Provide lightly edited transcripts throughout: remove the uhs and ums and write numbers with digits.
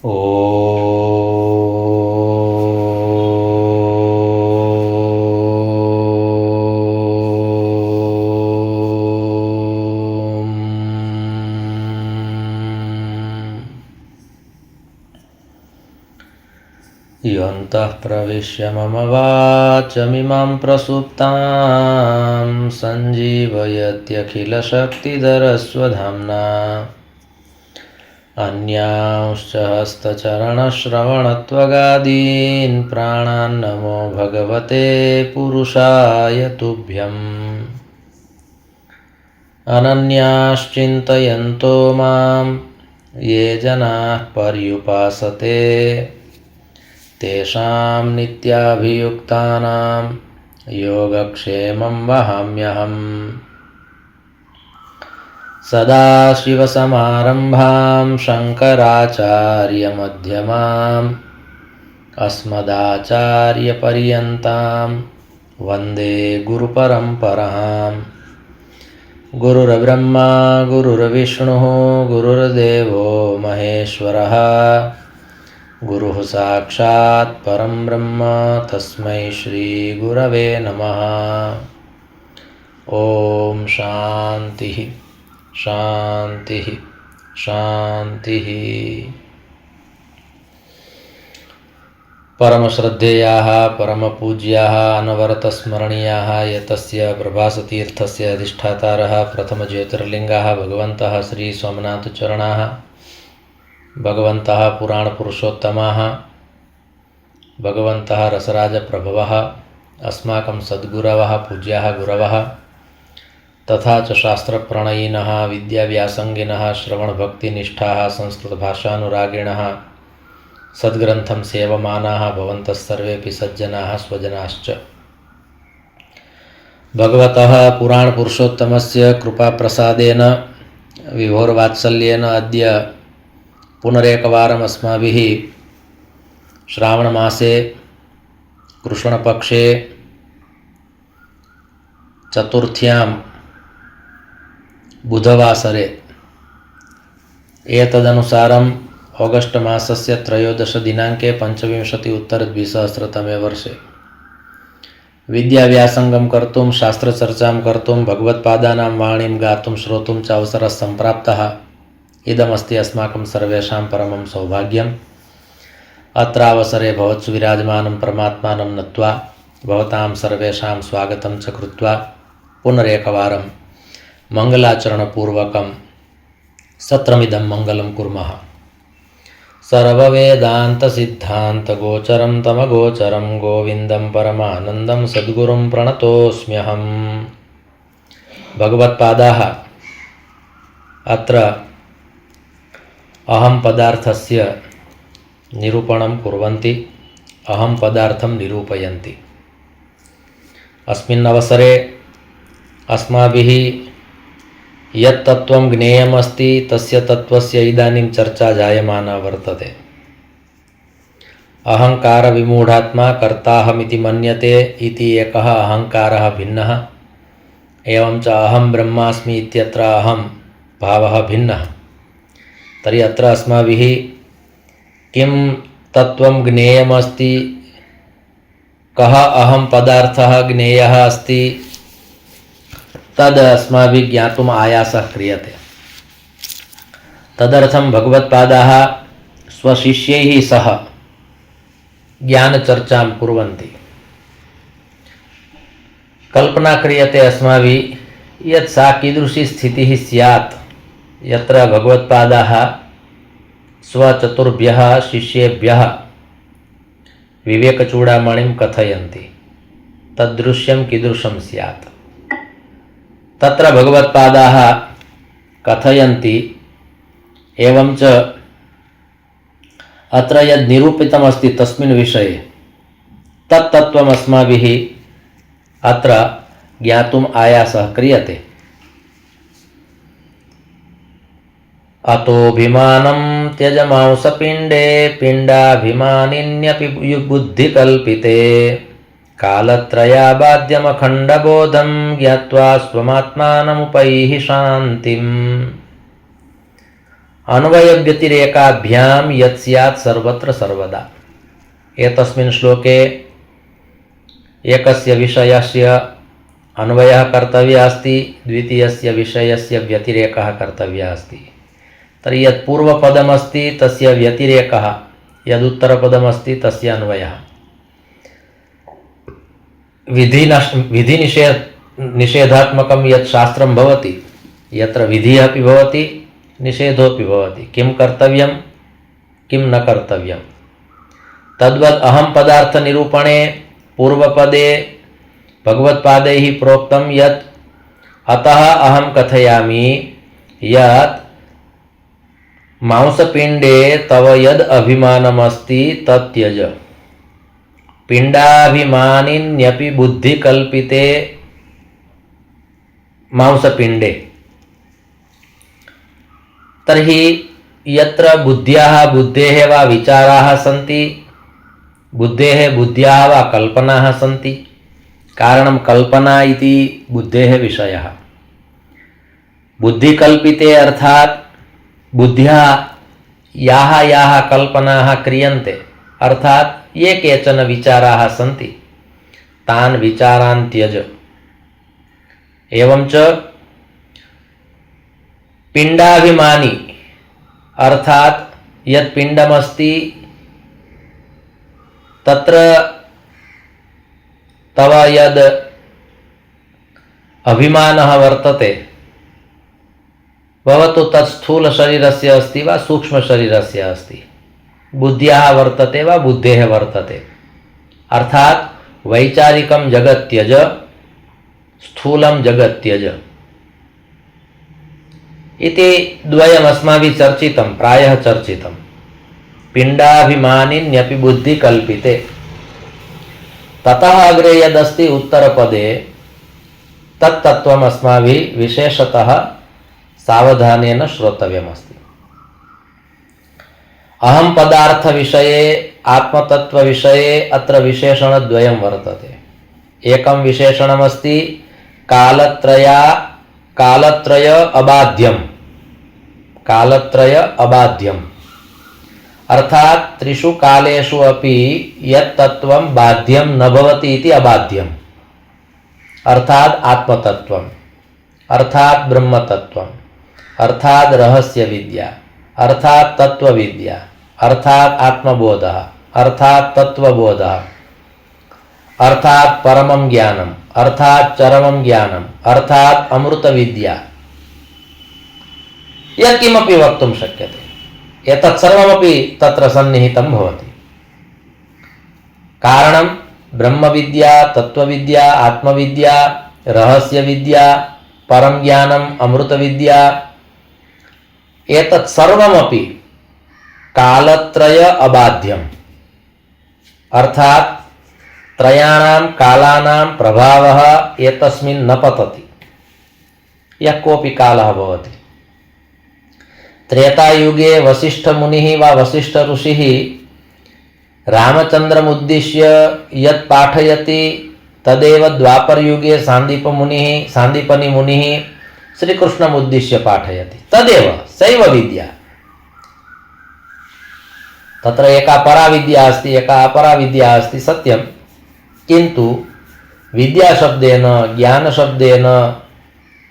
योऽन्तः प्रविश्य मम वाचमिमां प्रसुप्तां सञ्जीवयत्यखिलशक्तिधरस्वधाम्ना अन्यांश्च हस्तचरणश्रवणत्वगादीन् प्राणान् नमो भगवते पुरुषाय तुभ्यम्। अनन्याश्चिन्तयन्तो मां ये जनाः पर्युपासते तेषां नित्याभियुक्तानां योगक्षेमं वहाम्यहम्। सदाशिवसमारम्भां शङ्कराचार्यमध्यमाम् अस्मदाचार्यपर्यन्तां वन्दे गुरुपरम्पराम्। गुरुर्ब्रह्मा गुरुर्विष्णुः गुरुर्देवो महेश्वरः गुरुः साक्षात् परं ब्रह्म तस्मै श्री गुरवे नमः। ओम शांतिः शांतिः शांतिः। परमश्रद्धेयाः परमपूज्याः अनवरतस्मरणीयाः यतस्य प्रभासतीर्थस्य अधिष्ठातारः प्रथमज्योतिर्लिङ्गाः भगवन्तः श्री सोमनाथचरणाः भगवन्तः पुराणपुरुषोत्तमाः भगवन्तः रसराजप्रभवः अस्माकं सद्गुरवः पूज्याः गुरवः तथा च शास्त्रप्रणयिनः विद्याव्यासङ्गिनः श्रवणभक्तिनिष्ठाः संस्कृतभाषानुरागिणः सद्ग्रन्थं सेवमानाः भवन्तः सर्वेऽपि सज्जनाः स्वजनाश्च। भगवतः पुराणपुरुषोत्तमस्य कृपाप्रसादेन विभोर्वात्सल्येन अद्य पुनरेकवारम् अस्माभिः श्रावणमासे कृष्णपक्षे चतुर्थ्यां बुधवासरे एतदनुसारम् ऑगस्ट मासस्य त्रयोदश दिनाङ्के पञ्चविंशति-उत्तर-द्विसहस्रतमे वर्षे विद्याव्यासङ्गं कर्तुं शास्त्रचर्चां कर्तुं भगवत्पादानां वाणीं गातुं श्रोतुं च अवसरः सम्प्राप्तः। इदमस्ति अस्माकं सर्वेषां परमं सौभाग्यम्। अत्रावसरे भवत्सु विराजमानं परमात्मानं नत्वा भवतां सर्वेषां स्वागतं च कृत्वा पुनरेकवारं मङ्गलाचरणपूर्वकं सत्रमिदं मङ्गलं कुर्मः। सर्ववेदान्तसिद्धान्तगोचरं तमगोचरं गोविन्दं परमानन्दं सद्गुरुं प्रणतोऽस्म्यहम्। भगवत्पादाः अत्र अहं पदार्थस्य निरूपणं कुर्वन्ति, अहं पदार्थं निरूपयन्ति। अस्मिन् अवसरे अस्माभिः यत् तत्त्वं ज्ञेयमस्ति तस्य तत्त्वस्य इदानीं चर्चा जायमाना वर्तते। अहङ्कारविमूढात्मा कर्ताहमिति मन्यते इति एकः अहङ्कारः भिन्नः, एवं च अहं ब्रह्मास्मि इत्यत्र अहं भावः भिन्नः। तर्हि अत्र अस्माभिः किं तत्त्वं ज्ञेयमस्ति, कः अहं पदार्थः ज्ञेयः अस्ति, तद् अस्माभिः ज्ञातुम् आयासः क्रियते। तदर्थं भगवत्पादाः स्वशिष्यैः सह ज्ञानचर्चां कुर्वन्ति। कल्पना क्रियते अस्माभिः यत् सा कीदृशी स्थितिः स्यात् यत्र भगवत्पादाः स्वचतुर्भ्यः शिष्येभ्यः विवेकचूडामणिं कथयन्ति। तद्दृश्यं कीदृशं स्यात्। तत्र भगवत्पादाः कथयन्ति एवं च अत्र यद् निरूपितमस्ति तस्मिन् विषये तत्तत्त्वम् अस्माभिः अत्र ज्ञातुम् आयासः क्रियते। अतोऽभिमानं त्यजमांसपिण्डे पिण्डाभिमानिन्यपि बुद्धिकल्पिते कालत्रयाबाध्यमखण्डबोधं ज्ञात्वा स्वमात्मानमुपैहि शान्तिम्। अन्वयव्यतिरेकाभ्यां यत् स्यात् सर्वत्र सर्वदा। एतस्मिन् श्लोके एकस्य विषयस्य अन्वयः कर्तव्यः अस्ति, द्वितीयस्य विषयस्य व्यतिरेकः कर्तव्यः अस्ति। तर्हि यत् पूर्वपदमस्ति तस्य व्यतिरेकः, यदुत्तरपदमस्ति तस्य अन्वयः। विधिनिषेधात्मकं यत् शास्त्रं भवति, यत्र विधिः अपि भवति निषेधोऽपि भवति, किं कर्तव्यं किं न कर्तव्यं। तद्वत् अहं पदार्थनिरूपणे पूर्वपदे भगवत्पादैः प्रोक्तं यत् अतः अहं कथयामि यत् मांसपिण्डे तव यद् अभिमानमस्ति तत् त्यज। पिण्डाभिमानिन्यपि बुद्धिकल्पिते मांसपिण्डे। तर्हि यत्र बुद्धेः वा विचाराः सन्ति, बुद्ध्याः वा कल्पनाः सन्ति। कारणं कल्पना इति बुद्धेः विषयः। बुद्धिकल्पिते अर्थात् बुद्ध्या याः कल्पनाः क्रियन्ते, अर्थात् ये केचन विचाराः सन्ति तान् विचारान् त्यज। एवं च पिण्डाभिमानी अर्थात् यत् पिण्डमस्ति तत्र तव यद् अभिमानः वर्तते, भवतु तत् स्थूलशरीरस्य अस्ति वा सूक्ष्मशरीरस्य अस्ति, बुद्ध्याः वर्तते वा बुद्धेः वर्तते, अर्थात् वैचारिकं जगत् त्यज, स्थूलं जगत् त्यज इति द्वयम् अस्माभिः चर्चितं, प्रायः चर्चितं। पिण्डाभिमानिन्यपि बुद्धिकल्पिते। ततः अग्रे यदस्ति उत्तरपदे तत्तत्त्वम् अस्माभिः विशेषतः सावधानेन श्रोतव्यमस्ति। अहं पदार्थविषये आत्मतत्त्वविषये अत्र विशेषणद्वयं वर्तते। एकं विशेषणमस्ति कालत्रय अबाध्यम्, अर्थात् त्रिषु कालेषु अपि यत् तत्त्वं बाध्यं न भवति इति अबाध्यम्, अर्थात् आत्मतत्त्वम्, अर्थात् ब्रह्मतत्त्वम्, अर्थात् रहस्यविद्या, अर्थात् तत्त्वविद्या, अर्थात् आत्मबोधः, अर्थात् तत्त्वबोधः, अर्थात् परमं ज्ञानम्, अर्थात् चरमं ज्ञानम्, अर्थात् अमृतविद्या, यत्किमपि वक्तुं शक्यते। एतत् सर्वमपि तत्र सन्निहितं भवति। कारणं ब्रह्मविद्या, तत्त्वविद्या, आत्मविद्या, रहस्यविद्या, परं ज्ञानम्, अमृतविद्या, एतत् सर्वमपि कालत्रय अबाध्यम्, अर्थात् त्रयाणां कालानां प्रभावः एतस्मिन् न पतति। यः कोऽपि कालः भवति। त्रेतायुगे वसिष्ठमुनिः वा वसिष्ठऋषिः रामचन्द्रमुद्दिश्य यत् पाठयति तदेव द्वापरयुगे सान्दीपनिमुनिः श्रीकृष्णमुद्दिश्य पाठयति। तदेव सैव विद्या। तत्र एका परा विद्या अस्ति, एका अपरा विद्या अस्ति, सत्यं। किन्तु विद्याशब्देन, ज्ञानशब्देन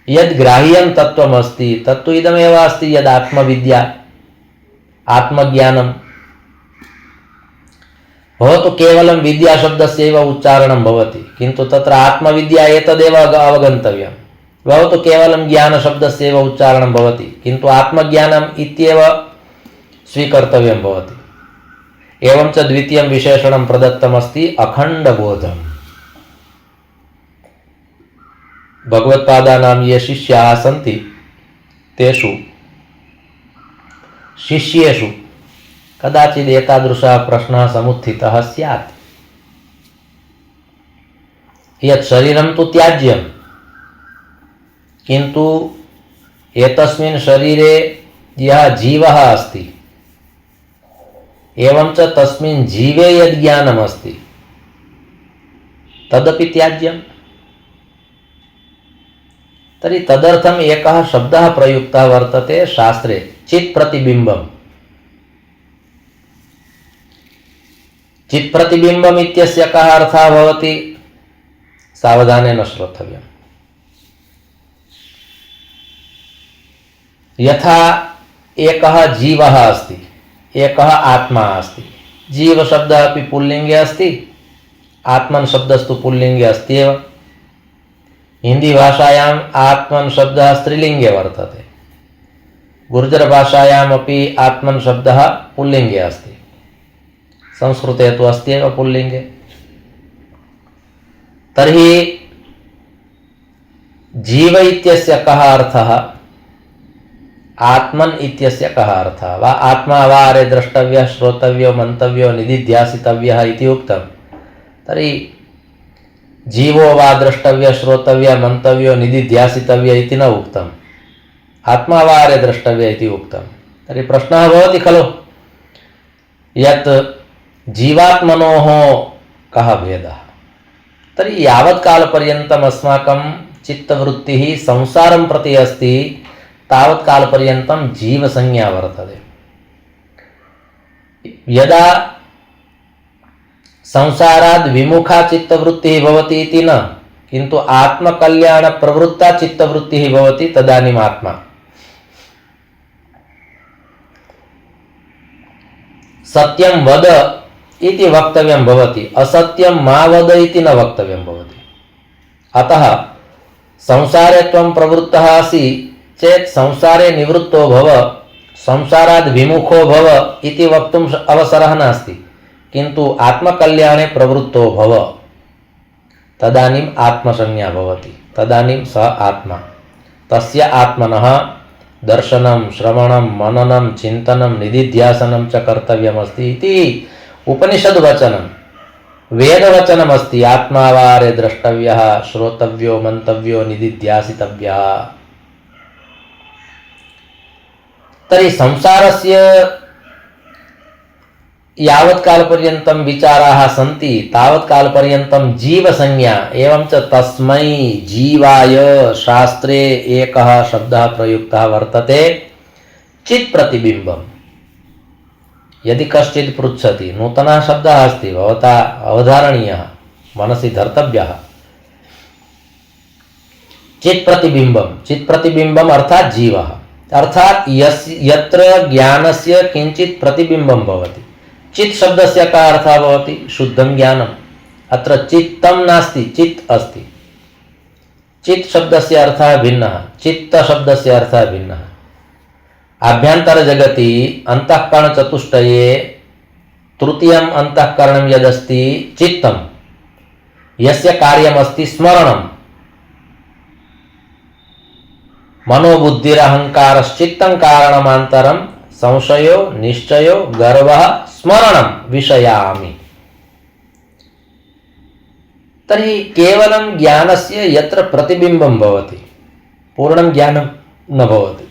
यद्ग्राह्यं तत्त्वमस्ति तत्तु इदमेव अस्ति, यद् आत्मविद्या, आत्मज्ञानं। भवतु केवलं विद्याशब्दस्यैव उच्चारणं भवति, किन्तु तत्र आत्मविद्या एतदेव अवगन्तव्यं। भवतु केवलं ज्ञानशब्दस्यैव उच्चारणं भवति, किन्तु आत्मज्ञानम् इत्येव स्वीकर्तव्यं भवति। एवं च द्वितीयं विशेषणं प्रदत्तमस्ति अखण्डबोधम्। भगवत्पादानां ये शिष्याः सन्ति तेषु शिष्येषु कदाचित् एतादृशः प्रश्नः समुत्थितः स्यात्, यत् शरीरं तु त्याज्यं, किन्तु एतस्मिन् शरीरे यः जीवः अस्ति, एवं च तस्मिन् जीवे यद् ज्ञानमस्ति तदपि त्याज्यं। तर्हि तदर्थम् एकः शब्दः प्रयुक्तः वर्तते शास्त्रे, चित्प्रतिबिम्बम्। चित्प्रतिबिम्बम् इत्यस्य कः अर्थः भवति? सावधानेन श्रोतव्यम्। यथा एकः जीवः अस्ति, एकः आत्मा अस्ति। जीव शब्दः अपि पुल्लिङ्गे अस्ति, आत्मन् शब्दस्तु पुल्लिङ्गे अस्ति एव। हिंदी भाषायाम् आत्मन् शब्दः स्त्रीलिङ्गे वर्तते, गुर्जरभाषायाम् अपि आत्मन् शब्दः पुल्लिङ्गे अस्ति, संस्कृते तु अस्ति एव पुल्लिङ्गे। तर्हि जीव इत्यस्य कः अर्थः? आत्मन् इत्यस्य कः अर्थः? वा आत्मा वा अरे द्रष्टव्यः, श्रोतव्यो, मन्तव्यो, निदिध्यासितव्यः इति उक्तं। तर्हि जीवो वा द्रष्टव्य, श्रोतव्य, मन्तव्यो, निदिध्यासितव्य इति न उक्तम्, आत्मा वा अरे द्रष्टव्य इति उक्तं। तर्हि प्रश्नः भवति खलु, यत् जीवात्मनोः कः भेदः? तर्हि यावत् कालपर्यन्तम् अस्माकं चित्तवृत्तिः संसारं प्रति अस्ति तावत् कालपर्यन्तं जीवसंज्ञा वर्तते। यदा संसाराद् विमुखा चित्तवृत्तिः भवति इति न, किन्तु आत्मकल्याणप्रवृत्ता चित्तवृत्तिः भवति, तदानीम् आत्मा। सत्यं वद इति वक्तव्यं भवति, असत्यं मा वद इति न वक्तव्यं भवति। अतः संसारे त्वं प्रवृत्तः असि चेत् संसारे निवृत्तो भव, संसाराद् विमुखो भव इति वक्तुम् अवसरः नास्ति, किन्तु आत्मकल्याणे प्रवृत्तो भव, तदानीम् आत्मसंज्ञा भवति, तदानीं सः आत्मा। तस्य आत्मनः दर्शनं, श्रवणं, मननं, चिन्तनं, निदिध्यासनं च कर्तव्यमस्ति इति उपनिषद्वचनं, वेदवचनमस्ति। आत्मा वारे द्रष्टव्यः, श्रोतव्यो, मन्तव्यो, निदिध्यासितव्यः। तर्हि संसारस्य यावत् कालपर्यन्तं विचाराः सन्ति तावत् कालपर्यन्तं जीवसंज्ञा। एवं च तस्मै जीवाय शास्त्रे एकः शब्दः प्रयुक्तः वर्तते, चित्प्रतिबिम्बम्। यदि कश्चित् पृच्छति, नूतनः शब्दः अस्ति, भवता अवधारणीयः, मनसि धर्तव्यः। चित्प्रतिबिम्बम्, चित्प्रतिबिम्बम् अर्थात् जीवः, अर्थात यत्र ज्ञानस्य किंचित प्रतिबिंबं भवति। चित् शब्दस्य का अर्थः भवति? शुद्धं ज्ञानम्। अत्र चित्तं नास्ति, चित् अस्ति। चित् शब्दस्य अर्थः भिन्नः, चित्त शब्दस्य अर्थः भिन्नः। आभ्यन्तरजगति अन्तःकरणचतुष्टये तृतीयम् अन्तःकरणं यदस्ति चित्तं, यस्य कार्यमस्ति स्मरणम्। मनोबुद्धिरहंकारश्चित्तं कारणमान्तरं संशयो निश्चयो गर्वः स्मरणं विषयामि। तर्हि केवलं ज्ञानस्य यत्र प्रतिबिम्बं भवति, पूर्णं ज्ञानं न भवति,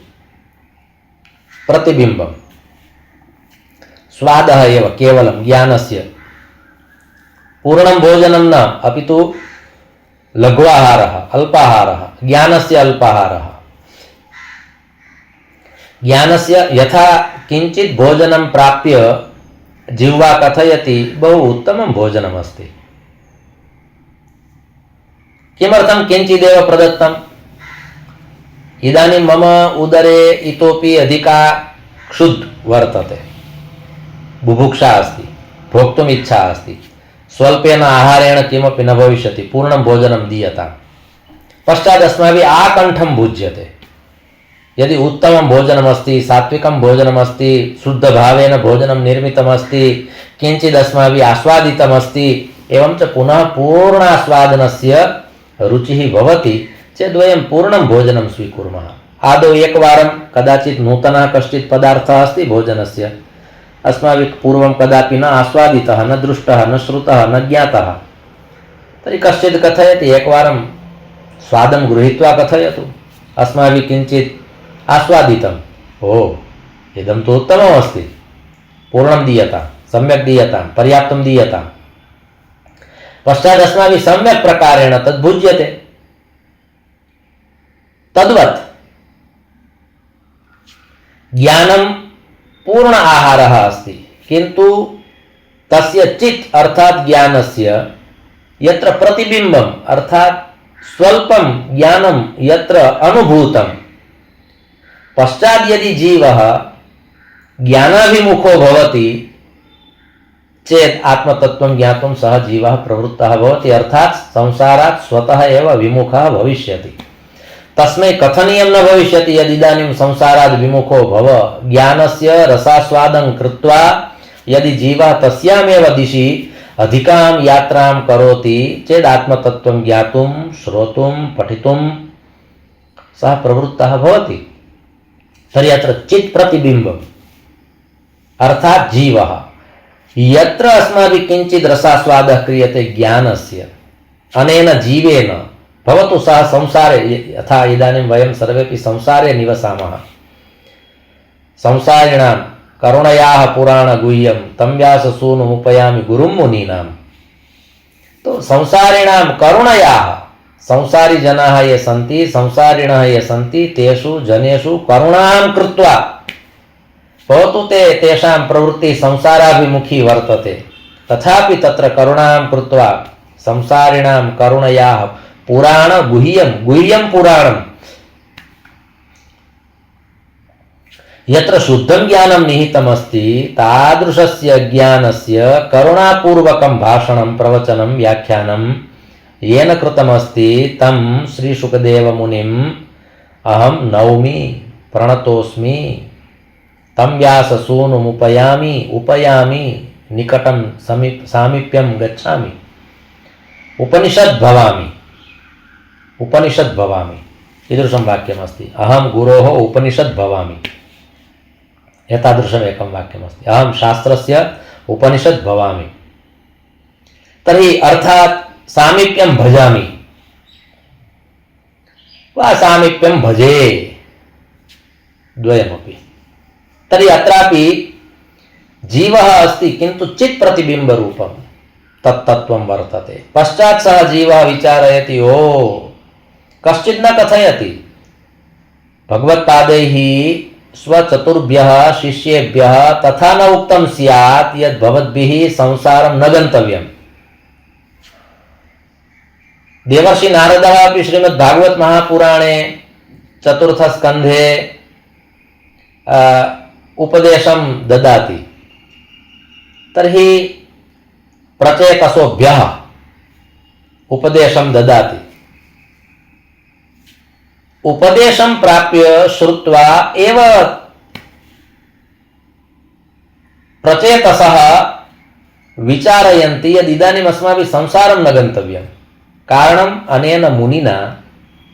प्रतिबिम्बं स्वादः एव केवलं ज्ञानस्य, पूर्णं भोजनं न, अपि तु लघ्वाहारः, अल्पाहारः, ज्ञानस्य अल्पाहारः। ज्ञानस्य यथा किंचित भोजनं प्राप्य जिह्वा कथयति बहु उत्तमं भोजनमस्ति, किमर्थं किंचिदेव प्रदत्तम्, इदानीं मम उदरे इतोपि अधिका क्षुद् वर्तते, बुभुक्षा अस्ति, भोक्तुम् इच्छा अस्ति, स्वल्पेन आहारेण किमपि न भविष्यति, पूर्णं भोजनं दीयताम्। पश्चात् अस्माभिः आकण्ठं भुज्यते। यदि उत्तमं भोजनमस्ति, सात्विकं भोजनमस्ति, शुद्धभावेन भोजनं निर्मितमस्ति, किञ्चित् अस्माभिः आस्वादितमस्ति, एवं च पुनः पूर्णास्वादनस्य रुचिः भवति चेत् वयं पूर्णं भोजनं स्वीकुर्मः। आदौ एकवारं कदाचित् नूतनः कश्चित् पदार्थः अस्ति भोजनस्य, अस्माभिः पूर्वं कदापि न आस्वादितः, न दृष्टः, न श्रुतः, न ज्ञातः, तर्हि कश्चित् कथयति एकवारं स्वादं गृहीत्वा कथयतु, अस्माभिः किञ्चित् आस्वादितम्, ओ इदं तु उत्तममस्ति, पूर्णं दीयतां, सम्यक् दीयतां, पर्याप्तं दीयतां। पश्चात् अस्माभिः सम्यक् प्रकारेण तद् भुज्यते। तद्वत् ज्ञानं पूर्ण आहारः अस्ति, किन्तु तस्य चित् अर्थात् ज्ञानस्य यत्र प्रतिबिम्बम् अर्थात् स्वल्पं ज्ञानं यत्र अनुभूतं, पश्चात् यदि जीवः ज्ञानाभिमुखो भवति चेत् आत्मतत्त्वं ज्ञातुं सः जीवः प्रवृत्तः भवति, अर्थात् संसारात् स्वतः एव विमुखः भविष्यति। तस्मै कथनीयं न भविष्यति यदिदानीं संसारात् विमुखो भव, ज्ञानस्य रसास्वादं कृत्वा यदि जीवः तस्यामेव दिशि अधिकां यात्रां करोति चेत् आत्मतत्त्वं ज्ञातुं श्रोतुं पठितुं सः प्रवृत्तः भवति। तर्हि अत्र चित् प्रतिबिम्बम् अर्थात् जीवः यत्र अस्माभिः किञ्चित् रसास्वादः क्रियते ज्ञानस्य, अनेन जीवेन भवतु सः संसारे, यथा इदानीं वयं सर्वेपि संसारे निवसामः, संसारिणां करुणयाः पुराणगुह्यं तं व्याससूनुमुपयामि गुरुं मुनीनां। तो संसारिणां करुणयाः, संसारी जनाः ये सन्ति, संसारिणः ये सन्ति, तेषु जनेषु करुणां कृत्वा, भवतु तेषां प्रवृत्तिः संसाराभिमुखी वर्तते, तथापि तत्र करुणां कृत्वा संसारिणां करुणयाः गुह्यं पुराणं यत्र शुद्धं ज्ञानं निहितमस्ति, तादृशस्य ज्ञानस्य करुणापूर्वकं भाषणं प्रवचनं व्याख्यानं येन कृतमस्ति तं श्रीशुकदेवमुनिम् अहं नौमि प्रणतोऽस्मि। तं व्याससूनुमुपयामि उपयामि निकटं सामीप्यं गच्छामि, उपनिषद् भवामि ईदृशं वाक्यमस्ति। अहं गुरोः उपनिषद् भवामि, एतादृशमेकं वाक्यमस्ति। अहं शास्त्रस्य उपनिषद् भवामि। तर्हि अर्थात् सामीप्यं भजामि वा सामीप्यं भजे, द्वयमपि। तर्हि अत्रापि जीवः अस्ति, किन्तु चित् प्रतिबिम्बरूपं तत्तत्त्वं वर्तते। पश्चात् सः जीवः विचारयति, ओ कश्चित् न कथयति, भगवत्पादैः स्वचतुर्भ्यः शिष्येभ्यः तथा न उक्तं स्यात् यद् भवद्भिः संसारं न गन्तव्यम्। देवर्षि नारदः अपि श्रीमद्भागवत महापुराणे चतुर्थस्कन्धे उपदेशं ददाति। तर्हि प्रचेतसोभ्यः उपदेशं ददाति। उपदेशं प्राप्य श्रुत्वा एव प्रचेतसः विचारयन्ति यद् इदानीम् अस्माभिः संसारं न गन्तव्यं। कारणम् अनेन मुनिना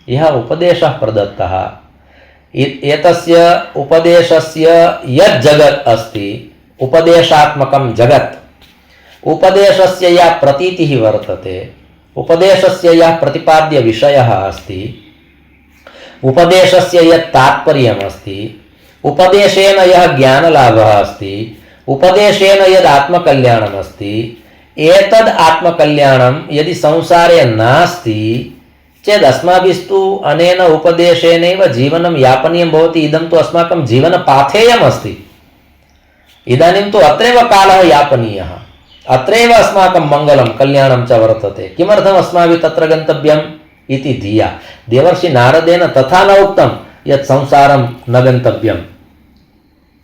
यः उपदेशः प्रदत्तः, एतस्य उपदेशस्य यत् जगत् अस्ति, उपदेशात्मकं जगत्, उपदेशस्य या प्रतीतिः वर्तते, उपदेशस्य यः प्रतिपाद्य विषयः अस्ति, उपदेशस्य यत् तात्पर्यम् अस्ति, उपदेशेन यः ज्ञानलाभः अस्ति, उपदेशेन यद् आत्मकल्याणम् अस्ति, एतद् आत्मकल्याणं यदि संसारे नास्ति चेत् अस्माभिस्तु अनेन उपदेशेनैव जीवनं यापनीयं भवति। इदं तु अस्माकं जीवनपाथेयम् अस्ति। इदानीं तु अत्रैव कालः यापनीयः, अत्रैव अस्माकं मङ्गलं कल्याणं च वर्तते। किमर्थम् अस्माभिः तत्र गन्तव्यम् इति धिया देवर्षि नारदेन तथा न उक्तं यत् संसारं न गन्तव्यम्,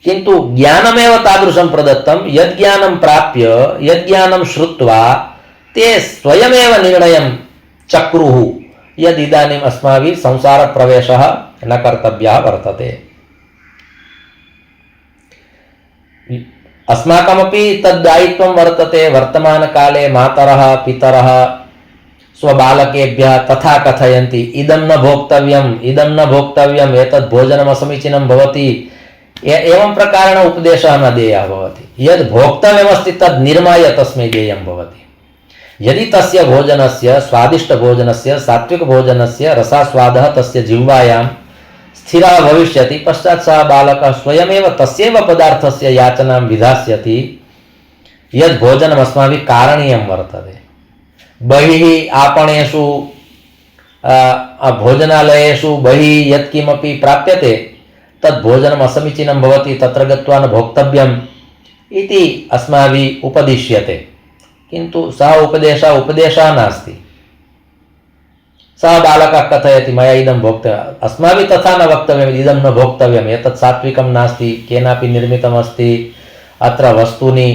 किन्तु ज्ञानमेव तादृशं प्रदत्तं यद् ज्ञानं प्राप्य यद् ज्ञानं श्रुत्वा ते स्वयमेव निर्णयं चक्रुः यद् इदानीम् अस्माभिः संसारप्रवेशः न कर्तव्यः वर्तते। अस्माकमपि तद् दायित्वं वर्तते। वर्तमानकाले मातरः पितरः स्वबालकेभ्यः तथा कथयन्ति, इदं न भोक्तव्यम्, इदं न भोक्तव्यम्, एतद् भोजनम् असमीचीनं भवति, एवं प्रकारेण उपदेशः न देयः भवति। यद् भोक्तव्यमस्ति तद् निर्माय तस्मै देयं भवति। यदि तस्य भोजनस्य, स्वादिष्टभोजनस्य, सात्विकभोजनस्य रसास्वादः तस्य जिह्वायां स्थिरः भविष्यति, पश्चात् सः बालकः स्वयमेव तस्यैव पदार्थस्य याचनां विधास्यति यद् भोजनम् अस्माभिः कारणीयं वर्तते। बहिः आपणेषु भोजनालयेषु बहिः यत्किमपि प्राप्यते तद् भोजनम् असमीचीनं भवति, तत्र गत्वा न भोक्तव्यम् इति अस्माभिः उपदिश्यते। किन्तु सः उपदेशः नास्ति। सः बालकः कथयति मया इदं भोक्तव्यम्, अस्माभिः तथा न वक्तव्यम्, इदं न भोक्तव्यम्, एतत् सात्विकं नास्ति, केनापि निर्मितमस्ति, अत्र वस्तूनि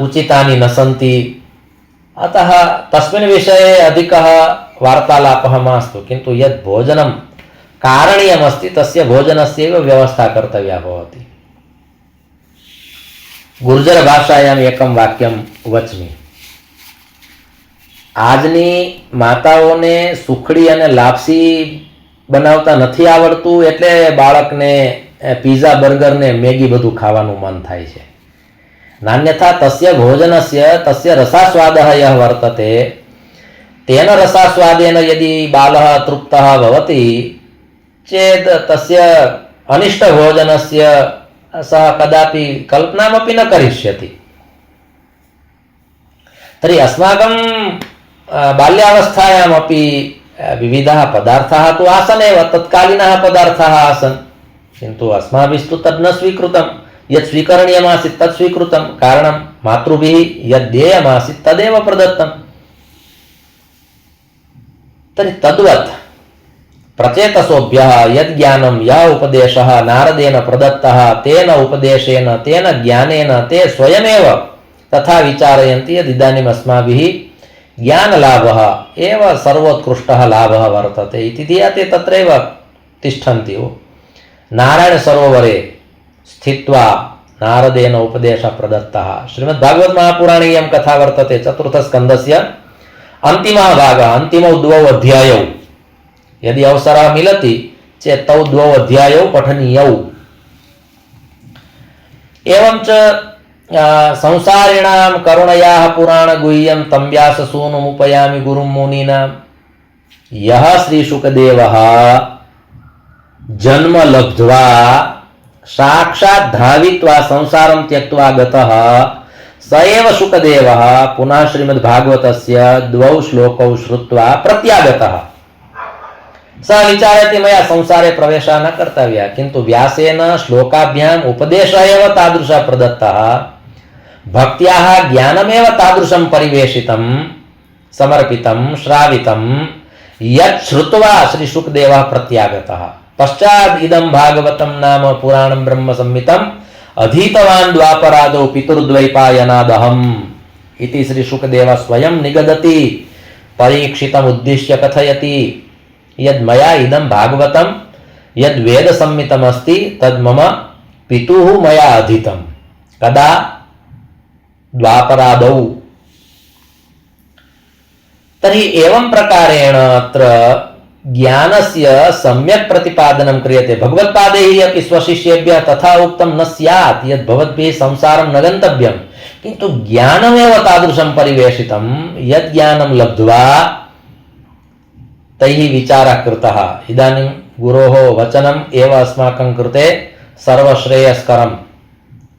उचितानि न सन्ति। अतः तस्मिन् विषये अधिकः वार्तालापः मास्तु, किन्तु यत् भोजनं कारणीयमस्ति तस्य भोजनस्यैव व्यवस्था कर्तव्या भवति। गुर्जरभाषायाम् एकं वाक्यं वच्मि। આજની માતાઓને સુખડી અને લાપસી બનાવતા નથી આવડતું એટલે બાળકને પીઝા બર્ગર ને મેગી બધું ખાવાનું મન થાય છે। નાન્યથા તસ્ય ભોજનસ્ય તસ્ય રસાસ્વાદः यः वर्तते तेन रसास्वादेन यदि बालः तृप्तः भवति चेत् तस्य अनिष्टभोजनस्य सः कदापि कल्पनामपि न करिष्यति। तर्हि अस्माकं बाल्यावस्थायामपि विविधाः पदार्थाः तु आसन् एव, तत्कालीनाः पदार्थाः आसन्, किन्तु अस्माभिस्तु तद् न स्वीकृतं। यत् स्वीकरणीयमासीत् तत् स्वीकृतं, कारणं मातृभिः यद् देयमासीत् तदेव प्रदत्तं। तर्हि तद्वत् प्रचेतसोभ्यः यद् ज्ञानं यः उपदेशः नारदेन प्रदत्तः तेन उपदेशेन तेन ज्ञानेन ते स्वयमेव तथा विचारयन्ति यद् इदानीम् अस्माभिः ज्ञानलाभः एव सर्वोत्कृष्टः लाभः वर्तते इति धिया ते तत्रैव तिष्ठन्ति। नारायणसरोवरे स्थित्वा नारदेन उपदेशः प्रदत्तः। श्रीमद्भागवत महापुराणे इयं कथा वर्तते। चतुर्थस्कन्धस्य अन्तिमः भागः, अन्तिमौ द्वौ अध्यायौ यदि अवसरः मिलति चेत् तौ द्वौ अध्यायौ पठनीयौ। एवञ्च संसारिणां करुणयाः पुराण गुह्यं तं व्याससूनुमुपयामि गुरुं मुनीनां। यः श्रीशुकदेवः जन्म लब्ध्वा साक्षात् धावित्वा संसारं त्यक्त्वा गतः स एव शुकदेवः पुनः श्रीमद्भागवतस्य द्वौ श्लोकौ श्रुत्वा प्रत्यागतः। सः विचारयति मया संसारे प्रवेशः न कर्तव्यः, किन्तु व्यासेन श्लोकाभ्याम् उपदेशः एव तादृशः प्रदत्तः, भक्त्याः ज्ञानमेव तादृशं परिवेशितं समर्पितं श्रावितं यत् श्रुत्वा श्री शुकदेवः प्रत्यागतः। पश्चात् इदं भागवतं नाम पुराणं ब्रह्म संहितम् अधीतवान् द्वापरादौ पितुर्द्वैपायनादहम् इति श्री शुकदेवः स्वयं निगदति। परीक्षितम् उद्दिश्य कथयति यद् मया इदं भागवतं यद् वेदसंहितमस्ति तद् मम पितुः मया अधीतं। कदा? द्वापरादौ। तर्हि एवं प्रकारेण अत्र ज्ञानस्य सम्यक् प्रतिपादनं क्रियते। भगवत्पादैः अपि स्वशिष्येभ्यः तथा उक्तं न स्यात् यद् भवद्भिः संसारं न गन्तव्यं, किन्तु ज्ञानमेव तादृशं परिवेशितं यद् ज्ञानं लब्ध्वा तैः विचारः कृतः। इदानीं गुरोः वचनम् एव अस्माकं कृते सर्वश्रेयस्करम्।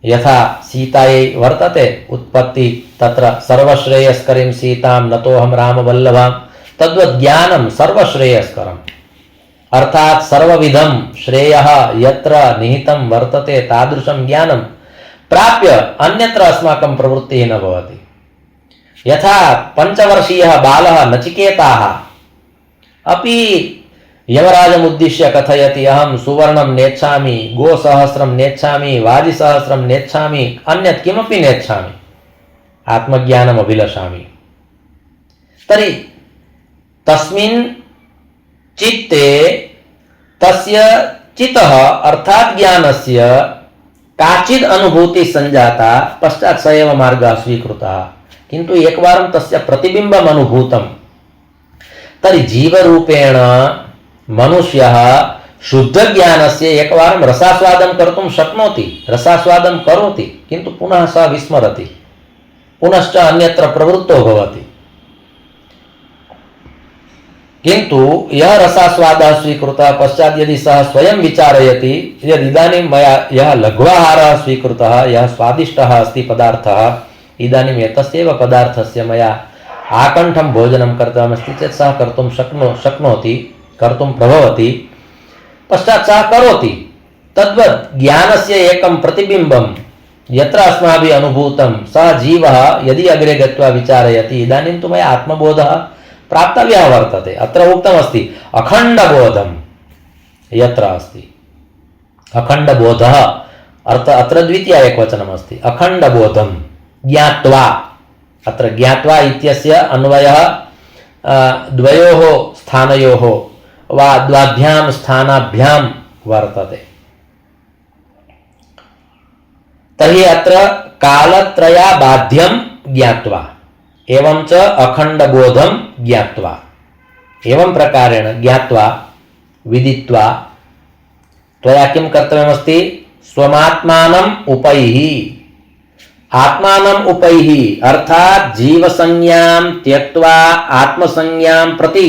यथा सीतायै वर्तते उत्पत्ति, तत्र सर्वश्रेयस्करीं सीतां नतोऽहं रामवल्लभां, तद्वत् ज्ञानं सर्वश्रेयस्करम्। अर्थात् सर्वविधं श्रेयः यत्र निहितं वर्तते तादृशं ज्ञानं प्राप्य अन्यत्र अस्माकं प्रवृत्तिः न भवति। यथा पञ्चवर्षीयः बालः नचिकेताः अपि यमराजमुद्दिश्य कथयति अहं सुवर्णं नेच्छामि, गोसहस्रं नेच्छामि, वाजिसहस्रं नेच्छामि, अन्यत् किमपि नेच्छामि, आत्मज्ञानम् अभिलषामि। तर्हि तस्मिन् चित्ते तस्य चितः अर्थात् ज्ञानस्य काचित् अनुभूतिः सञ्जाता, पश्चात् स एव मार्गः स्वीकृतः। किन्तु एकवारं तस्य प्रतिबिम्बम् अनुभूतं तर्हि जीवरूपेण मनुष्यः शुद्धज्ञानस्य एकवारं रसास्वादं कर्तुं शक्नोति, रसास्वादं करोति, किन्तु पुनः सः विस्मरति, पुनश्च अन्यत्र प्रवृत्तो भवति। किन्तु यः रसास्वादः स्वीकृतः पश्चात् यदि सः स्वयं विचारयति यद् इदानीं मया यः लघ्वाहारः स्वीकृतः, यः स्वादिष्टः अस्ति पदार्थः, इदानीम् एतस्यैव पदार्थस्य मया आकण्ठं भोजनं कर्तव्यमस्ति चेत् सः कर्तुं शक्नोति, कर्तुं प्रभवति, पश्चात् सः करोति। तद्वत् ज्ञानस्य एकं प्रतिबिम्बं यत्र अस्माभिः अनुभूतं सः जीवः यदि अग्रे गत्वा विचारयति, इदानीं तु मया आत्मबोधः प्राप्तव्यः वर्तते। अत्र उक्तमस्ति अखण्डबोधं यत्र अस्ति, अखण्डबोधः अत्र द्वितीय एकवचनमस्ति, अखण्डबोधं ज्ञात्वा। अत्र ज्ञात्वा इत्यस्य अन्वयः द्वयोः स्थानयोः वा द्वाभ्यां स्थानाभ्यां वर्तते। तर्हि अत्र कालत्रयाबाध्यं ज्ञात्वा एवं च अखण्डबोधं ज्ञात्वा, एवं प्रकारेण ज्ञात्वा विदित्वा त्वया किं कर्तव्यमस्ति? स्वमात्मानम् उपैहि। आत्मानम् उपैहि अर्थात् जीवसंज्ञां त्यक्त्वा आत्मसंज्ञां प्रति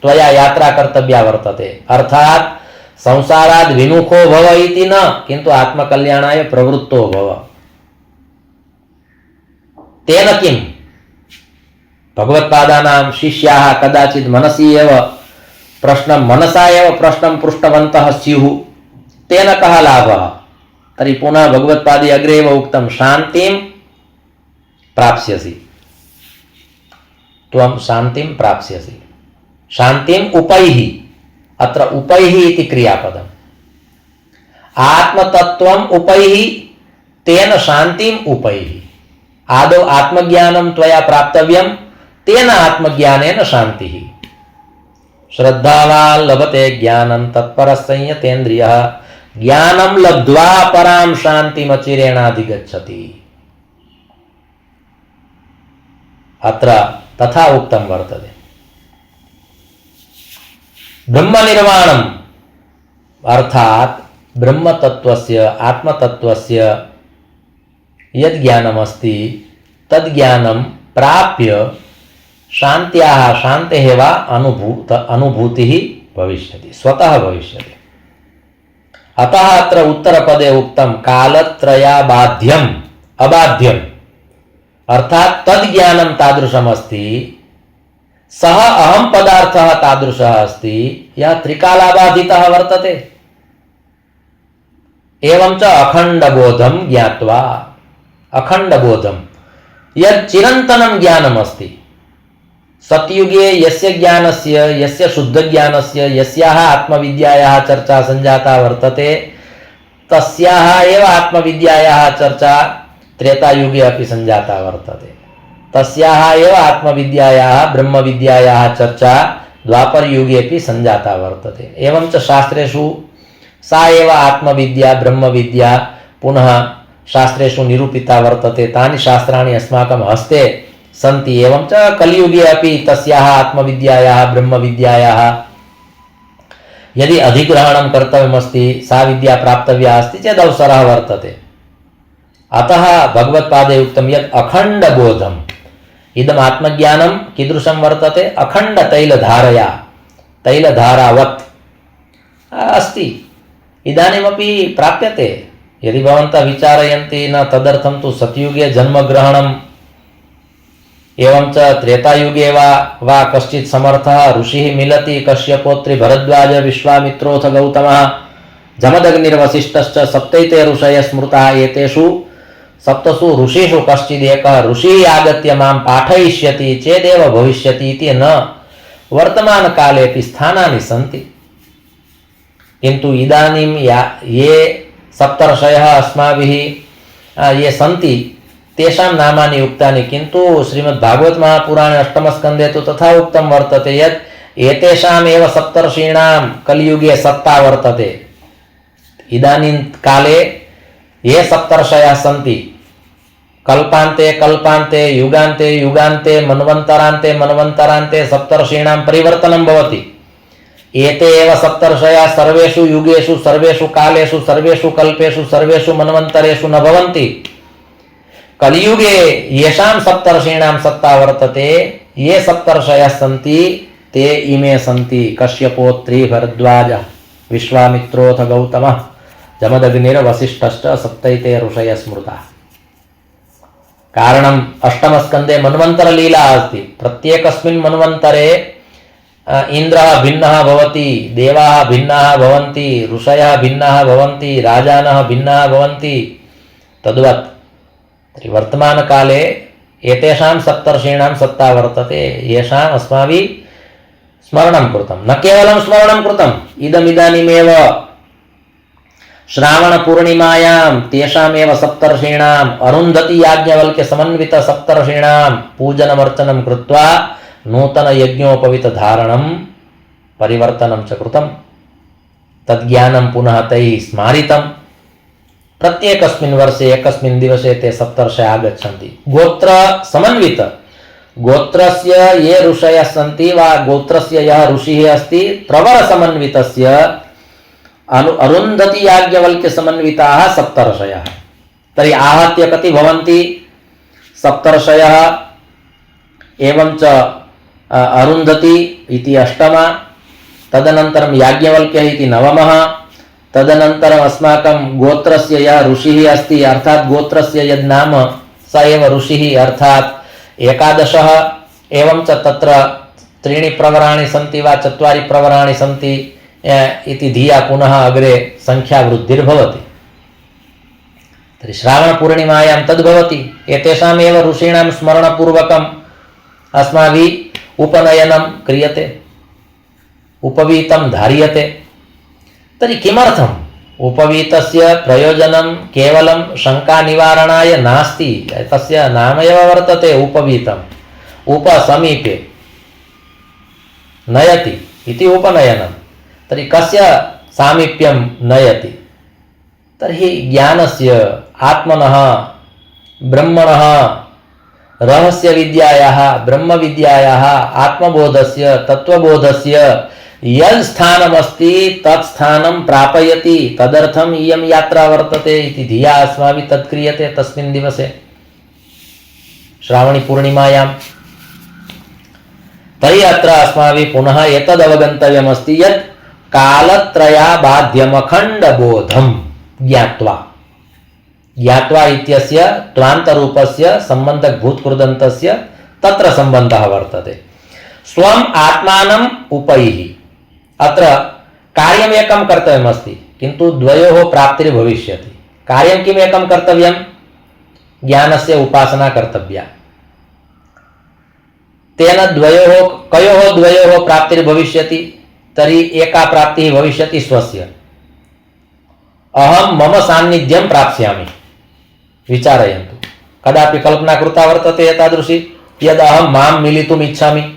त्वया यात्रा कर्तव्या वर्तते। अर्थात् संसाराद् विमुखो भव इति न, किन्तु आत्मकल्याणाय प्रवृत्तो भव। तेन किं? भगवत्पादानां शिष्याः कदाचित् मनसा एव प्रश्नं पृष्टवन्तः स्युः, तेन कः लाभः? तर्हि पुनः भगवत्पादे अग्रे एव उक्तं शान्तिं प्राप्स्यसि, त्वं शान्तिं प्राप्स्यसि। शान्तिम् उपैहि, अत्र उपैहि इति क्रियापदम्। आत्मतत्त्वम् उपैहि, तेन शान्तिम् उपैहि। आदौ आत्मज्ञानं त्वया प्राप्तव्यं, तेन आत्मज्ञानेन शान्तिः। श्रद्धावान् लभते ज्ञानं तत्परः संयतेन्द्रियः, ज्ञानं लब्ध्वा परां शान्तिमचिरेणाधिगच्छति। अत्र तथा उक्तं वर्तते। ब्रह्मनिर्वाणम् अर्थात् ब्रह्मतत्त्वस्य आत्मतत्त्वस्य यद् ज्ञानमस्ति तद् ज्ञानं प्राप्य शान्तेः वा अनुभूतिः भविष्यति, स्वतः भविष्यति। अतः अत्र उत्तरपदे उक्तं कालत्रयाबाध्यम् अबाध्यम्, अर्थात् तद् ज्ञानं तादृशमस्ति, सः अहं पदार्थः तादृशः अस्ति यः त्रिकालाबाधितः वर्तते। एवं च अखण्डबोधं ज्ञात्वा, अखण्डबोधं यत् चिरन्तनं ज्ञानमस्ति, सत्युगे यस्य ज्ञानस्य, यस्य शुद्धज्ञानस्य, यस्याः आत्मविद्यायाः चर्चा सञ्जाता वर्तते, तस्याः एव आत्मविद्यायाः चर्चा त्रेतायुगे अपि सञ्जाता वर्तते। तस्याः एव आत्मविद्यायाः ब्रह्मविद्यायाः चर्चा द्वापरयुगे अपि सञ्जाता वर्तते। एवं च शास्त्रेषु सा एव आत्मविद्या ब्रह्मविद्या पुनः शास्त्रेषु निरूपिता वर्तते। तानि शास्त्राणि अस्माकं हस्ते सन्ति। एवं च कलियुगे अपि तस्याः आत्मविद्यायाः ब्रह्मविद्यायाः यदि अधिग्रहणं कर्तव्यमस्ति, सा विद्या प्राप्तव्या अस्ति चेत् अवसरः वर्तते। अतः भगवत्पादे उक्तं यत् अखण्डबोधम्, इदम् आत्मज्ञानं कीदृशं वर्तते? अखण्डतैलधारया, तैलधारावत् अस्ति, इदानीमपि प्राप्यते। यदि भवन्तः विचारयन्ति न, तदर्थं तु सतयुगे जन्मग्रहणम्, एवं च त्रेतायुगे वा कश्चित् समर्थः ऋषिः मिलति, कश्यपोत्रि भरद्वाज विश्वामित्रोऽथ गौतमः जमदग्निर्वसिष्ठश्च सप्तैते ऋषयः स्मृताः, एतेषु सप्तसु ऋषिषु कश्चिदेकः ऋषिः आगत्य मां पाठयिष्यति चेदेव भविष्यति इति न। वर्तमानकालेऽपि स्थानानि सन्ति, किन्तु इदानीं ये सप्तर्षयः अस्माभिः ये सन्ति तेषां नामानि उक्तानि, किन्तु श्रीमद्भागवत महापुराणे अष्टमस्कन्धे तु तथा उक्तं वर्तते यत् एतेषाम् एव सप्तर्षीणां कलियुगे सत्ता वर्तते। इदानीं काले ये सप्तर्षयः सन्ति, कल्पान्ते कल्पान्ते युगान्ते युगान्ते मन्वन्तरान्ते मन्वन्तरान्ते सप्तर्षीणां परिवर्तनं भवति। एते एव सप्तर्षयः सर्वेषु युगेषु सर्वेषु कालेषु सर्वेषु कल्पेषु सर्वेषु मन्वन्तरेषु न भवन्ति। कलियुगे येषां सप्तर्षीणां सत्ता वर्तते, ये सप्तर्षयः सन्ति ते इमे सन्ति, कश्यपोत्री भरद्वाज विश्वामित्रोऽथ गौतमः जमदग्निर्वसिष्ठश्च सप्तैते ऋषयः स्मृताः। कारणम् अष्टमस्कन्धे मन्वन्तरलीला अस्ति। प्रत्येकस्मिन् मन्वन्तरे इन्द्रः भिन्नः भवति, देवाः भिन्नाः भवन्ति, ऋषयः भिन्नाः भवन्ति, राजानः भिन्नाः भवन्ति। तद्वत् तर्हि वर्तमानकाले एतेषां सप्तर्षीणां सत्ता वर्तते, येषाम् अस्माभिः स्मरणं कृतं। न केवलं स्मरणं कृतम्, इदमिदानीमेव श्रावणपूर्णिमायां तेषामेव सप्तर्षीणाम् अरुन्धती याज्ञवल्क्य समन्वित सप्तर्षीणां पूजनमर्चनं कृत्वा नूतन यज्ञोपवीतधारणं परिवर्तनं च कृतं। तद्ज्ञानं पुनः तैः स्मारितं। प्रत्येकस्मिन् वर्षे एकस्मिन् दिवसे ते सप्तर्षयः आगच्छन्ति। गोत्र समन्वित, गोत्रस्य ये ऋषयः सन्ति वा गोत्रस्य यः ऋषिः अस्ति प्रवर समन्वितस्य अरुन्धती याज्ञवल्क्य समन्विताः सप्तर्षयः। तर्हि आहत्य कति भवन्ति? सप्तर्षयः एवं च अरुन्धती इति अष्टमा, तदनन्तरं याज्ञवल्क्यः इति नवमः, तदनन्तरम् अस्माकं गोत्रस्य यः ऋषिः अस्ति अर्थात् गोत्रस्य यद् नाम स एव ऋषिः अर्थात् एकादशः। एवं च तत्र त्रीणि प्रवराणि सन्ति वा चत्वारि प्रवराणि सन्ति इति धिया पुनः अग्रे संख्यावृद्धिर्भवति। तर्हि श्रावणपूर्णिमायां तद्भवति। एतेषामेव ऋषीणां स्मरणपूर्वकम् अस्माभिः उपनयनं क्रियते, उपवीतं धार्यते। तर्हि किमर्थम्? उपवीतस्य प्रयोजनं केवलं शङ्कानिवारणाय नास्ति, तस्य नाम एव वर्तते उपवीतम्। उपसमीपे नयति इति उपनयनं। तर्हि कस्य सामीप्यं नयति? तर्हि ज्ञानस्य, आत्मनः, ब्रह्मणः, रहस्यविद्यायाः, ब्रह्मविद्यायाः, आत्मबोधस्य, तत्त्वबोधस्य यत् स्थानमस्ति तत् स्थानं प्रापयति। तदर्थम् इयं यात्रा वर्तते इति धिया अस्माभिः तत् क्रियते तस्मिन् दिवसे श्रावणी पूर्णिमायां। तर्हि अत्र अस्माभिः पुनः एतद् अवगन्तव्यमस्ति यत् कालत्रयाबाध्यमखण्डबोधं ज्ञात्वा, ज्ञात्वा इत्यस्य त्वान्तरूपस्य सम्बन्धभूतकृदन्तस्य तत्र सम्बन्धः वर्तते। स्वम् आत्मानम् उपैहि। अत्र कार्यमेकं कर्तव्यमस्ति किन्तु द्वयोः प्राप्तिर्भविष्यति। कार्यं किम् एकं कर्तव्यं? ज्ञानस्य उपासना कर्तव्या। तेन कयोः द्वयोः प्राप्तिर्भविष्यति? तर्हि एका प्राप्तिः भविष्यति स्वस्य। अहं मम सान्निध्यं प्राप्स्यामि। विचारयन्तु, कदापि कल्पना कृता वर्तते एतादृशी? यद् अहं मां मिलितुम् इच्छामि,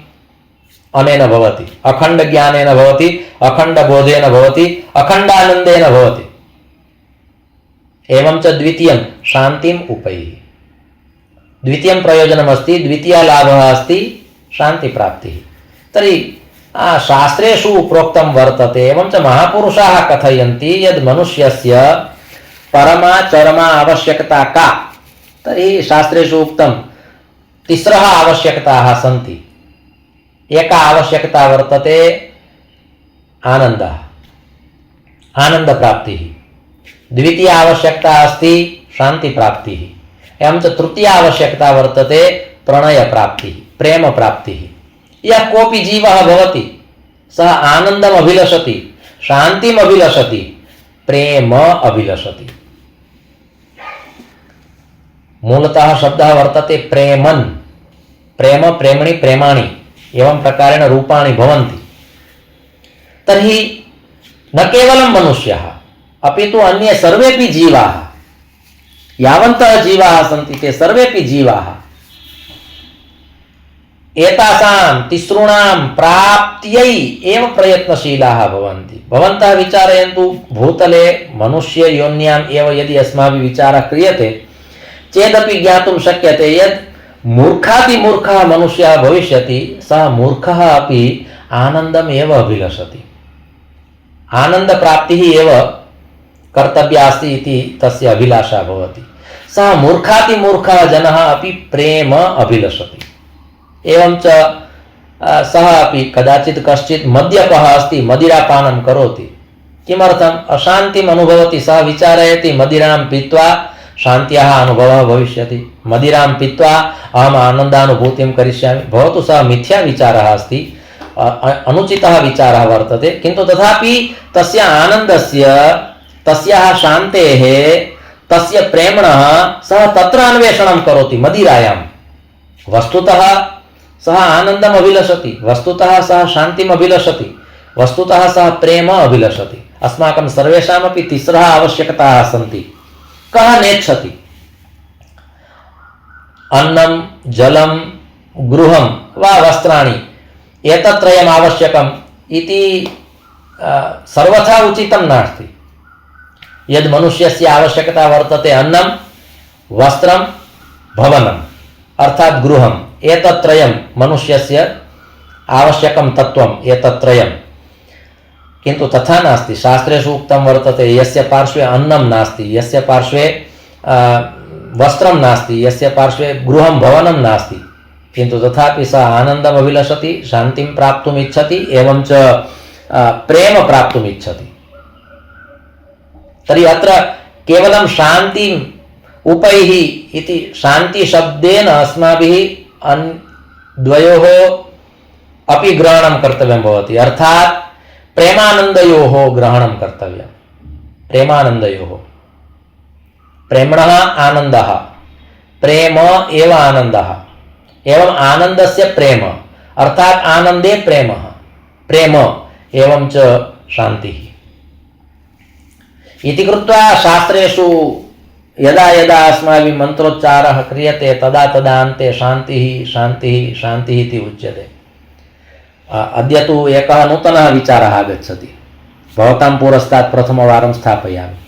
अनेन भवति, अखण्ड ज्ञानेन भवति, अखण्ड बोधेन भवति, अखण्डानन्देन भवति। एवं च द्वितीयं शान्तिम् उपैहि। द्वितीयं प्रयोजनमस्ति, द्वितीय लाभः अस्ति शान्तिप्राप्तिः। तर्हि शास्त्रेषु प्रोक्तं वर्तते, एवं च महापुरुषाः कथयन्ति यद् मनुष्यस्य परमा चरमा आवश्यकता का? तर्हि शास्त्रेषु उक्तं तिस्रः आवश्यकताः सन्ति। एका आवश्यकता वर्तते आनन्दः, आनन्दप्राप्तिः। द्वितीया आवश्यकता अस्ति शान्तिप्राप्तिः। एवं च तृतीया आवश्यकता वर्तते प्रणयप्राप्तिः, प्रेमप्राप्तिः। यः कोऽपि जीवः भवति सः आनन्दम् अभिलषति, शान्तिम् अभिलषति, प्रेम अभिलषति। मूलतः शब्दः वर्तते प्रेमन्। प्रेम, प्रेमणि, प्रेमाणि एवं प्रकारेण रूपाणि भवन्ति। तर्हि न केवलं मनुष्यः अपि तु अन्ये सर्वेपि जीवाः, यावन्तः जीवाः सन्ति ते सर्वेपि जीवाः एतासां तिसॄणां प्राप्त्यै एव प्रयत्नशीलाः भवन्ति। भवन्तः विचारयन्तु, भूतले मनुष्ययोन्याम् एव यदि अस्माभिः विचारः क्रियते चेदपि ज्ञातुं शक्यते यत् मूर्खातिमूर्खः मनुष्यः भविष्यति, सः मूर्खः अपि आनन्दम् एव अभिलषति। आनन्दप्राप्तिः एव कर्तव्या अस्ति इति तस्य अभिलाषा भवति। सः मूर्खातिमूर्खः जनः अपि प्रेम अभिलषति। एवं च सः अपि कदाचित् कश्चित् मद्यपः अस्ति, मदिरापानं करोति। किमर्थम्? अशान्तिम् अनुभवति। सः विचारयति मदिरां पीत्वा शान्त्याः अनुभवः भविष्यति। मदिरां पीत्वा अहम् आनन्दानुभूतिं करिष्यामि, भवतु सः मिथ्याविचारः अस्ति, अनुचितः विचारः वर्तते, किन्तु तथापि तस्य आनन्दस्य, तस्याः शान्तेः, तस्य प्रेम्णः सः तत्र अन्वेषणं करोति मदिरायां। वस्तुतः सः आनन्दम् अभिलषति, वस्तुतः सः शान्तिम् अभिलषति, वस्तुतः सः प्रेम अभिलषति। अस्माकं सर्वेषामपि तिस्रः आवश्यकताः सन्ति। कः नेच्छति? अन्नं, जलं, गृहं वा वस्त्राणि, एतत्त्रयम् आवश्यकम् इति सर्वथा उचितं नास्ति। यद् मनुष्यस्य आवश्यकता वर्तते अन्नं, वस्त्रं, भवनम् अर्थात् गृहम्, एतत्त्रयं मनुष्यस्य आवश्यकं तत्त्वम्, एतत्त्रयम्। किन्तु तथा नास्ति। शास्त्रेषु उक्तं वर्तते यस्य पार्श्वे अन्नं नास्ति, यस्य पार्श्वे वस्त्रं नास्ति, यस्य पार्श्वे गृहं भवनं नास्ति, किन्तु तथापि सः आनन्दम् अभिलषति, शान्तिं प्राप्तुम् इच्छति, एवं च प्रेम प्राप्तुम् इच्छति। तर्हि अत्र केवलं शान्तिम् उपैः इति शान्तिशब्देन अस्माभिः द्वयोः अपि ग्रहणं कर्तव्यं भवति, अर्थात् प्रेमानन्दयोः ग्रहणं कर्तव्यं। प्रेमानन्दयोः, प्रेम्णः आनन्दः, प्रेम एव आनन्दः, एवम् आनन्दस्य प्रेम अर्थात् आनन्दे प्रेमः, प्रेम एवं च शान्तिः इति कृत्वा शास्त्रेषु यदा यदा अस्माभिः मन्त्रोच्चारः क्रियते तदा तदा अन्ते शान्तिः शान्तिः शान्तिः इति उच्यते। अद्य तु एकः नूतनः विचारः आगच्छति, भवतां पुरस्तात् प्रथमवारं स्थापयामि।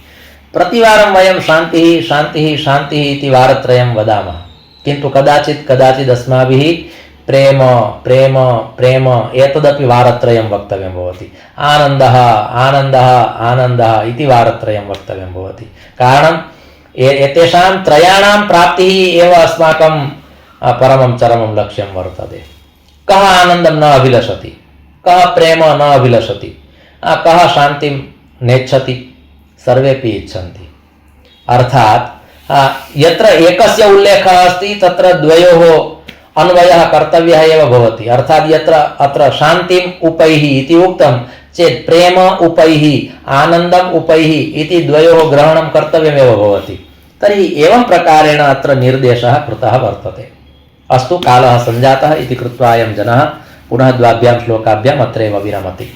प्रतिवारं वयं शान्तिः शान्तिः शान्तिः इति वारत्रयं वदामः, किन्तु कदाचित् अस्माभिः प्रेम प्रेम प्रेम एतदपि वारत्रयं वक्तव्यं भवति। आनन्दः आनन्दः आनन्दः इति वारत्रयं वक्तव्यं भवति। कारणं एतेषां त्रयाणां प्राप्तिः एव अस्माकं परमं चरमं लक्ष्यं वर्तते। कः आनन्दं न अभिलषति, कः प्रेम न अभिलषति, कः शान्तिं नेच्छति? सर्वेपि इच्छन्ति। अर्थात् यत्र एकस्य उल्लेखः अस्ति तत्र द्वयोः अन्वयः कर्तव्यः एव भवति। अर्थात् यत्र अत्र शान्तिम् उपैः इति उक्तं चेत् प्रेम उपैः आनन्दम् उपैः इति द्वयोः ग्रहणं कर्तव्यमेव भवति। तर्हि एवं प्रकारेण अत्र निर्देशः कृतः वर्तते। अस्तु, कालः सञ्जातः इति कृत्वा अयं जनः पुनः द्वाभ्यां श्लोकाभ्याम् अत्रैव विरमति।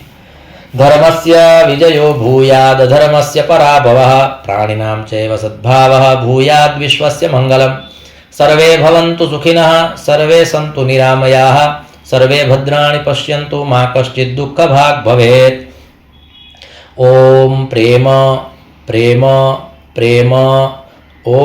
धर्मस्य विजयो भूयाद् अधर्मस्य पराभवः, प्राणिनां चैव सद्भावः भूयाद् विश्वस्य मङ्गलम्। सर्वे भवन्तु सुखिनः, सर्वे सन्तु निरामयाः, सर्वे भद्राणि पश्यन्तु, मा कश्चित् दुःखभाग् भवेत्। ॐ प्रेम प्रेम प्रेम। ॐ